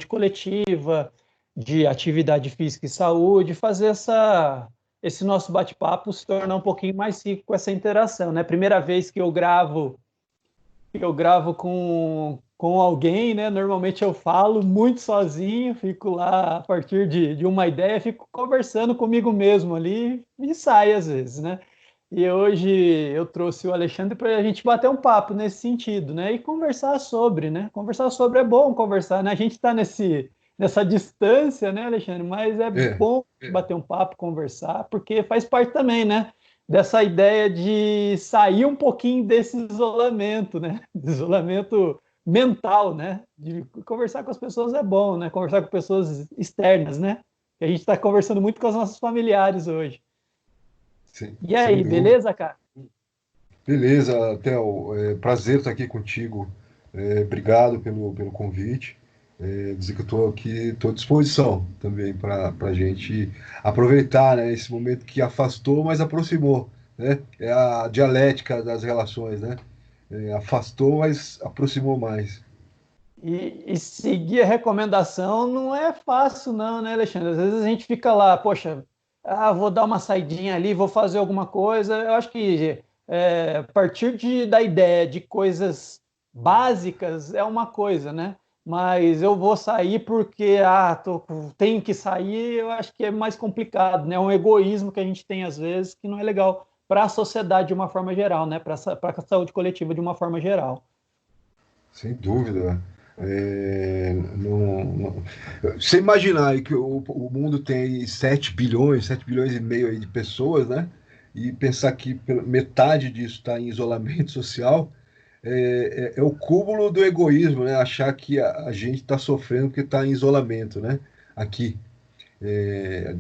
coletiva, de atividade física e saúde, fazer esse nosso bate-papo se tornar um pouquinho mais rico com essa interação, né? Primeira vez que eu gravo com alguém, né? Normalmente eu falo muito sozinho, fico lá a partir de uma ideia, fico conversando comigo mesmo ali e sai às vezes, né? E hoje eu trouxe o Alexandre para a gente bater um papo nesse sentido, né? E conversar sobre, né? Conversar sobre é bom conversar, né? A gente está nessa distância, né, Alexandre? Mas é É, bom bater um papo, conversar, porque faz parte também, né? Dessa ideia de sair um pouquinho desse isolamento, né? Isolamento mental, né? De conversar com as pessoas é bom, né? Conversar com pessoas externas, né? Que a gente está conversando muito com os nossos familiares hoje. sim, E sem aí, dúvida. beleza, cara? Beleza, Theo, prazer estar aqui contigo. Obrigado pelo convite. Dizer que eu estou aqui, estou à disposição também para a gente aproveitar, né, esse momento que afastou, mas aproximou, né? É a dialética das relações, né? Afastou, mas aproximou mais. E seguir a recomendação não é fácil, não, né, Alexandre? Às vezes a gente fica lá, poxa, vou dar uma saidinha ali, vou fazer alguma coisa. Eu acho que a partir da ideia de coisas básicas é uma coisa, né? Mas eu vou sair porque tenho que sair, eu acho que é mais complicado, né? É um egoísmo que a gente tem às vezes que não é legal para a sociedade de uma forma geral, né? Para a saúde coletiva de uma forma geral. Sem dúvida. Você imaginar aí que o mundo tem 7 bilhões, 7 bilhões e meio aí de pessoas, né? E pensar que metade disso está em isolamento social, é o cúmulo do egoísmo, né? Achar que a gente está sofrendo porque está em isolamento, né? Aqui.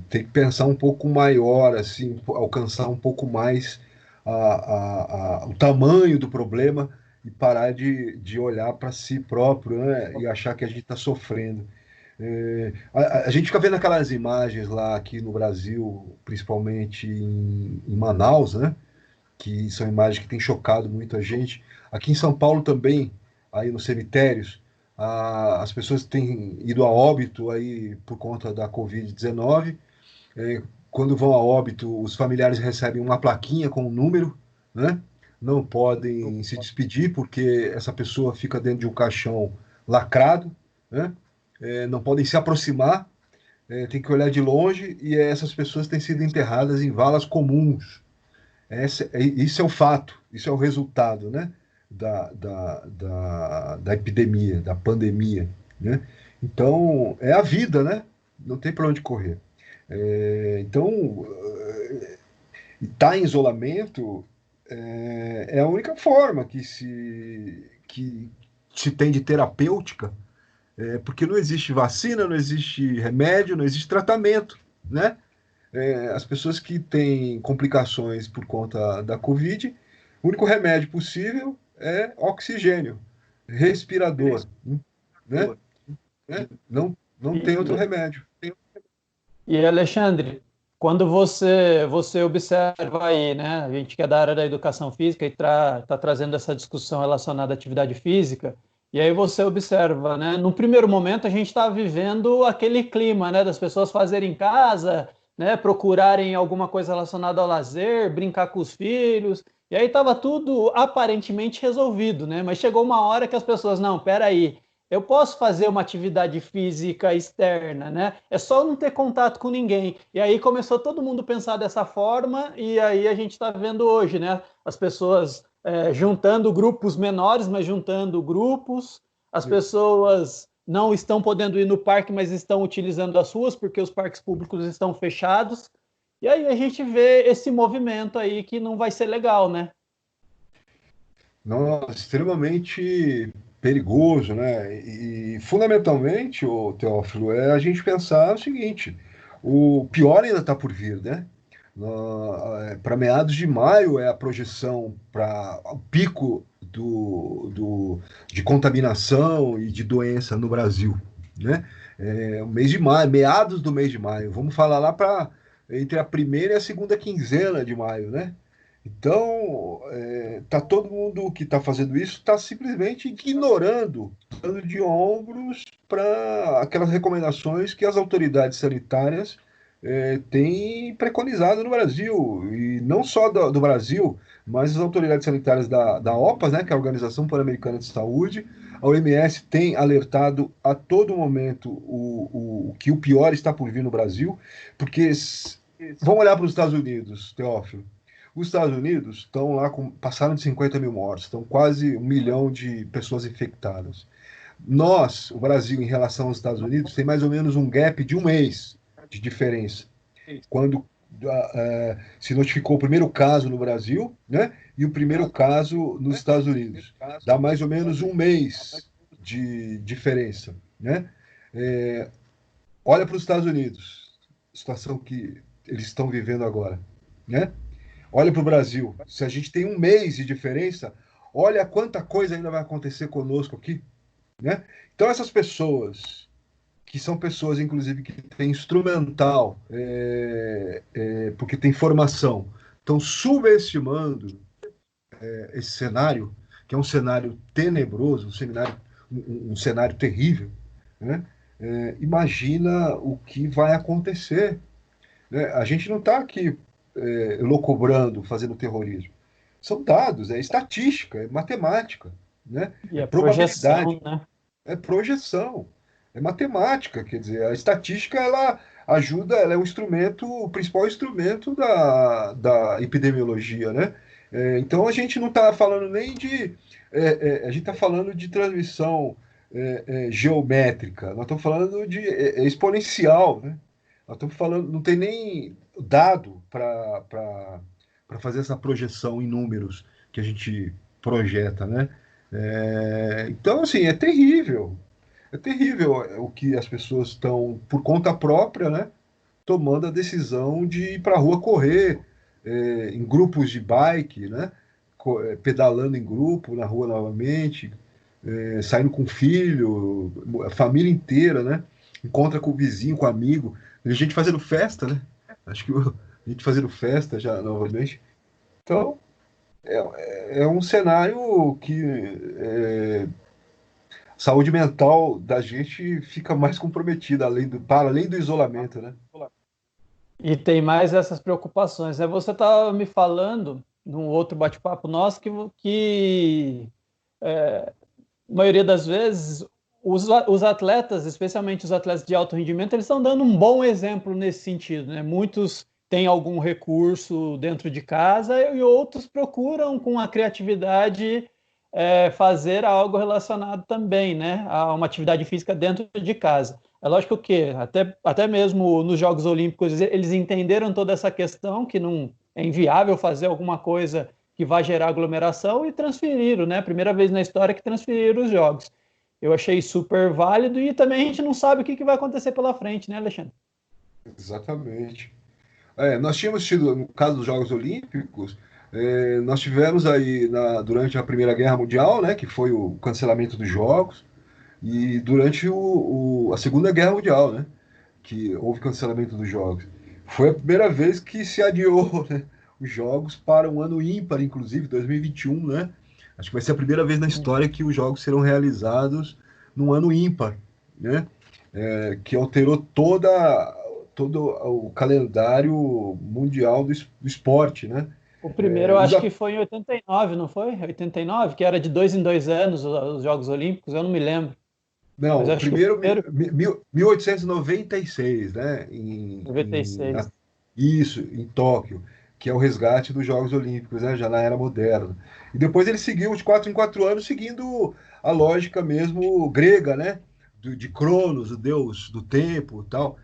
Tem que pensar um pouco maior, assim, alcançar um pouco mais o tamanho do problema e parar de olhar para si próprio, né, e achar que a gente está sofrendo. A gente fica vendo aquelas imagens lá aqui no Brasil, principalmente em Manaus, né, que são imagens que têm chocado muito a gente. Aqui em São Paulo também, aí nos cemitérios, as pessoas têm ido a óbito aí por conta da Covid-19. Quando vão a óbito, os familiares recebem uma plaquinha com um número, né? Não podem se despedir porque essa pessoa fica dentro de um caixão lacrado, né? Não podem se aproximar, tem que olhar de longe e essas pessoas têm sido enterradas em valas comuns. Isso é o fato, isso é o resultado, né? Da epidemia, da pandemia, né? Então, é a vida, né? Não tem para onde correr. Então, estar em isolamento é a única forma que se tem de terapêutica, porque não existe vacina, não existe remédio, não existe tratamento, né? As pessoas que têm complicações por conta da Covid, o único remédio possível é oxigênio, respirador, né? Não tem outro E, remédio. E Alexandre, quando você observa aí, né? A gente que é da área da educação física e está trazendo essa discussão relacionada à atividade física, e aí você observa, né? No primeiro momento a gente está vivendo aquele clima, né? Das pessoas fazerem em casa, né? Procurarem alguma coisa relacionada ao lazer, brincar com os filhos, e aí estava tudo aparentemente resolvido, né? Mas chegou uma hora que as pessoas, não, peraí, eu posso fazer uma atividade física externa, né? É só não ter contato com ninguém. E aí começou todo mundo a pensar dessa forma, e aí a gente está vendo hoje, né? As pessoas juntando grupos menores, mas juntando grupos. As pessoas não estão podendo ir no parque, mas estão utilizando as ruas, porque os parques públicos estão fechados. E aí a gente vê esse movimento aí que não vai ser legal, né? Nossa, extremamente perigoso, né? E fundamentalmente, o Teófilo, é a gente pensar o seguinte: o pior ainda está por vir, né? Para meados de maio é a projeção para o pico de contaminação e de doença no Brasil, né? O mês de maio, meados do mês de maio. Vamos falar lá para entre a primeira e a segunda quinzena de maio, né? Então, tá todo mundo que está fazendo isso está simplesmente ignorando, dando de ombros para aquelas recomendações que as autoridades sanitárias têm preconizado no Brasil. E não só do Brasil, mas as autoridades sanitárias da OPAS, né, que é a Organização Pan-Americana de Saúde, a OMS tem alertado a todo momento que o pior está por vir no Brasil, porque vamos olhar para os Estados Unidos, Teófilo. Os Estados Unidos estão lá passaram de 50 mil mortes, estão quase 1 milhão de pessoas infectadas. Nós, o Brasil, em relação aos Estados Unidos, tem mais ou menos um gap de um mês de diferença. Quando se notificou o primeiro caso no Brasil, né, e o primeiro caso nos Estados Unidos. Dá mais ou menos um mês de diferença. Né? É, olha para os Estados Unidos, a situação que eles estão vivendo agora. Né? Olha para o Brasil. Se a gente tem um mês de diferença, olha quanta coisa ainda vai acontecer conosco aqui. Né? Então, essas pessoas, que são pessoas, inclusive, que têm instrumental, porque tem formação, estão subestimando esse cenário, que é um cenário tenebroso, um cenário terrível. Né? Imagina o que vai acontecer. Né? A gente não está aqui locobrando, fazendo terrorismo. São dados, é estatística, é matemática, né? E É a projeção, probabilidade, né? é projeção, é matemática. Quer dizer, a estatística ela ajuda, ela é um instrumento, o principal instrumento da epidemiologia, né? Então a gente não está falando nem de. A gente está falando de transmissão geométrica, nós estamos falando de exponencial, né? Nós estamos falando, não tem nem dado para fazer essa projeção em números que a gente projeta, né? Então, assim, é terrível. É terrível o que as pessoas estão, por conta própria, né, tomando a decisão de ir para a rua correr, em grupos de bike, né, pedalando em grupo na rua novamente, saindo com o filho, a família inteira, né, encontra com o vizinho, com o amigo, tem gente fazendo festa, né, acho que a gente fazendo festa já novamente. Então, é um cenário que a saúde mental da gente fica mais comprometida, para além do isolamento, né? E tem mais essas preocupações, né? Você estava me falando, num outro bate-papo nosso, que a maioria das vezes os atletas, especialmente os atletas de alto rendimento, eles estão dando um bom exemplo nesse sentido, né? Muitos têm algum recurso dentro de casa e outros procuram, com a criatividade, fazer algo relacionado também, né, a uma atividade física dentro de casa. É lógico que até mesmo nos Jogos Olímpicos eles entenderam toda essa questão, que não é inviável fazer alguma coisa que vai gerar aglomeração, e transferiram, né? Primeira vez na história que transferiram os jogos. Eu achei super válido, e também a gente não sabe o que vai acontecer pela frente, né, Alexandre? Exatamente. Nós tínhamos tido, no caso dos Jogos Olímpicos, nós tivemos aí durante a Primeira Guerra Mundial, né, que foi o cancelamento dos Jogos, e durante a Segunda Guerra Mundial, né, que houve cancelamento dos Jogos. Foi a primeira vez que se adiou, né, os Jogos para um ano ímpar, inclusive, 2021, né? Acho que vai ser a primeira vez na história que os Jogos serão realizados num ano ímpar, né? Que alterou todo o calendário mundial do esporte, né? O primeiro eu acho que foi em 89, não foi? 89, que era de 2 em 2 anos os Jogos Olímpicos, eu não me lembro. Não, Mas o eu acho que o primeiro, primeiro, 1896, né? 96. Isso, em Tóquio, que é o resgate dos Jogos Olímpicos, né? Já na era moderna. E depois ele seguiu de 4 em 4 anos, seguindo a lógica mesmo grega, né? De Cronos, o deus do tempo e tal,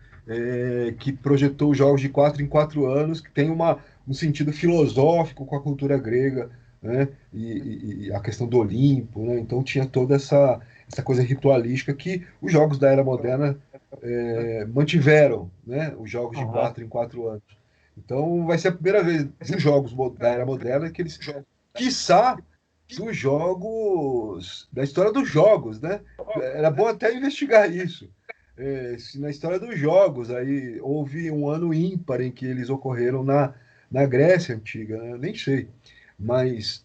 que projetou os Jogos de 4 em 4 anos, que tem um sentido filosófico com a cultura grega, né? E a questão do Olimpo, né? Então tinha toda essa coisa ritualística que os jogos da era moderna mantiveram, né? Os jogos de Uhum. 4 em 4 anos. Então vai ser a primeira vez dos jogos da era moderna que eles, quiçá, dos jogos, da história dos jogos, né? Era bom até investigar isso. Se na história dos jogos aí houve um ano ímpar em que eles ocorreram na Grécia Antiga, né? Eu nem sei. Mas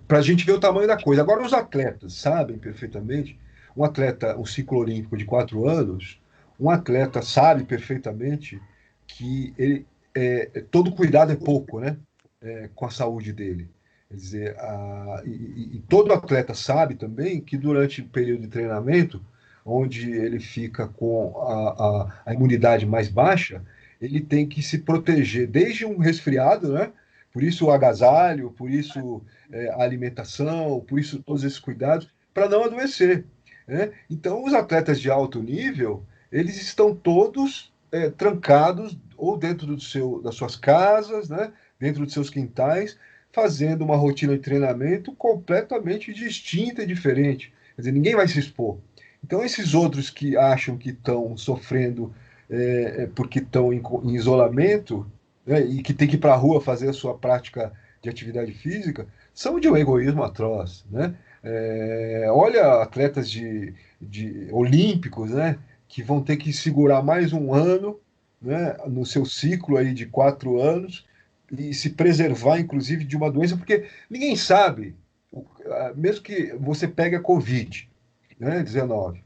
para a gente ver o tamanho da coisa. Agora, os atletas sabem perfeitamente, um atleta, um ciclo olímpico de 4 anos, um atleta sabe perfeitamente que todo cuidado é pouco, né? Com a saúde dele. Quer dizer, e todo atleta sabe também que durante o período de treinamento, onde ele fica com a imunidade mais baixa, ele tem que se proteger desde um resfriado, né? Por isso o agasalho, por isso a alimentação, por isso todos esses cuidados, para não adoecer, né? Então, os atletas de alto nível, eles estão todos trancados ou dentro das suas casas, né? Dentro dos seus quintais, fazendo uma rotina de treinamento completamente distinta e diferente. Quer dizer, ninguém vai se expor. Então, esses outros que acham que estão sofrendo porque estão em isolamento, né, e que tem que ir para a rua fazer a sua prática de atividade física, são de um egoísmo atroz, né? Olha atletas de olímpicos, né, que vão ter que segurar mais um ano, né, no seu ciclo aí de 4 anos e se preservar, inclusive, de uma doença, porque ninguém sabe, mesmo que você pegue a Covid, né, 19,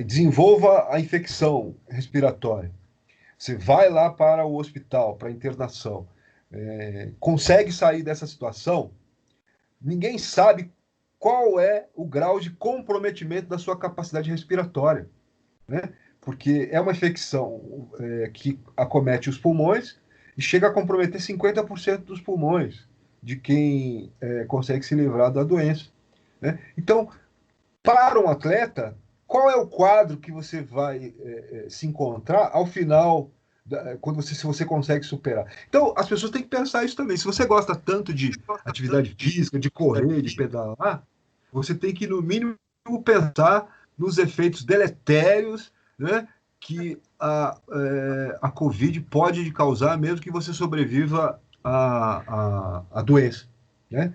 desenvolva a infecção respiratória. Você vai lá para o hospital, para a internação, consegue sair dessa situação, ninguém sabe qual é o grau de comprometimento da sua capacidade respiratória, né? Porque é uma infecção que acomete os pulmões e chega a comprometer 50% dos pulmões de quem consegue se livrar da doença, né? Então, para um atleta, qual é o quadro que você vai se encontrar ao final, se você consegue superar? Então, as pessoas têm que pensar isso também. Se você gosta tanto de atividade física, de correr, de pedalar, você tem que, no mínimo, pensar nos efeitos deletérios, né, que a Covid pode causar, mesmo que você sobreviva à doença, né?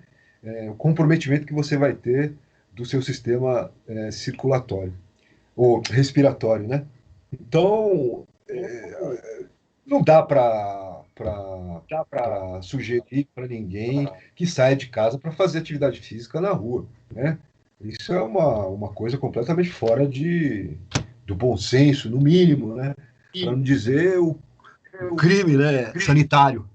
O comprometimento que você vai ter do seu sistema circulatório ou respiratório, né? Então, não dá para sugerir para ninguém que saia de casa para fazer atividade física na rua, né? Isso é uma coisa completamente fora do bom senso, no mínimo, né? Para não dizer o crime, né? Sanitário.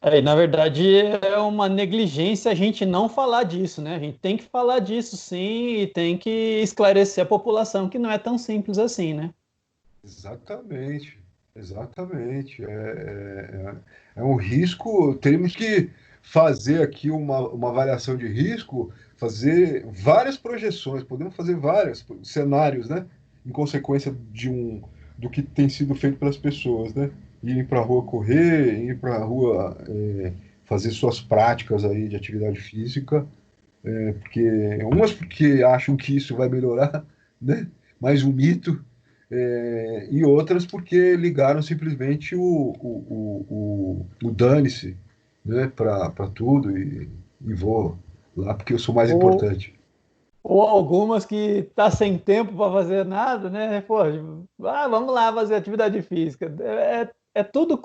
E na verdade é uma negligência a gente não falar disso, né? A gente tem que falar disso sim e tem que esclarecer a população que não é tão simples assim, né? Exatamente, exatamente. É um risco. Teremos que fazer aqui uma avaliação de risco, fazer várias projeções, podemos fazer vários cenários, né? Em consequência do que tem sido feito pelas pessoas, né? Ir para a rua correr, ir para a rua fazer suas práticas aí de atividade física, porque umas porque acham que isso vai melhorar, né? Mais um mito, e outras porque ligaram simplesmente o dane-se, né, para tudo e vou lá porque eu sou mais Ou, importante. ou algumas que tá sem tempo para fazer nada, né? Pô, vamos lá fazer atividade física. É tudo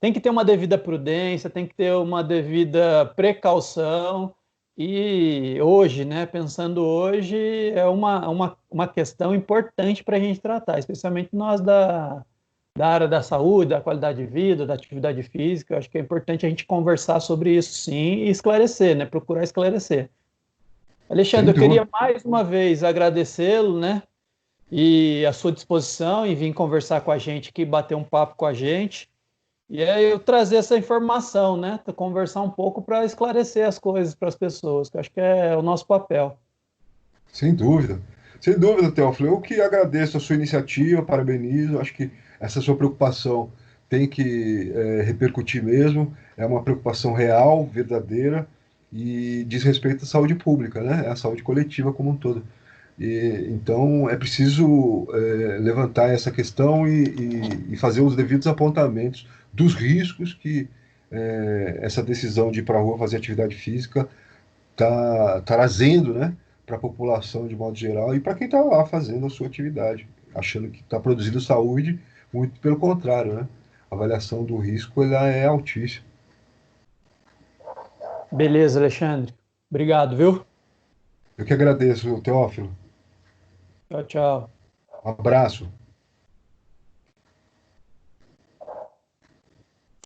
tem que ter uma devida prudência, tem que ter uma devida precaução. E hoje, né, pensando hoje, é uma questão importante para a gente tratar, especialmente nós da área da saúde, da qualidade de vida, da atividade física. Eu acho que é importante a gente conversar sobre isso sim e esclarecer, né? Procurar esclarecer. Alexandre, Sem eu queria dúvida. mais uma vez agradecê-lo, né? E a sua disposição em vir conversar com a gente aqui, bater um papo com a gente. E aí eu trazer essa informação, né? Conversar um pouco para esclarecer as coisas para as pessoas, que eu acho que é o nosso papel. Sem dúvida. Sem dúvida, Teófilo. Eu que agradeço a sua iniciativa, parabenizo. Acho que essa sua preocupação tem que repercutir mesmo. É uma preocupação real, verdadeira e diz respeito à saúde pública, né? É a saúde coletiva como um todo. Então, é preciso levantar essa questão e fazer os devidos apontamentos dos riscos que essa decisão de ir para a rua fazer atividade física está trazendo, né, para a população de modo geral e para quem está lá fazendo a sua atividade, achando que está produzindo saúde, Muito pelo contrário, né? A avaliação do risco ela é altíssima. Beleza, Alexandre. Obrigado, viu? Eu que agradeço, Teófilo. Tchau, tchau. Um abraço.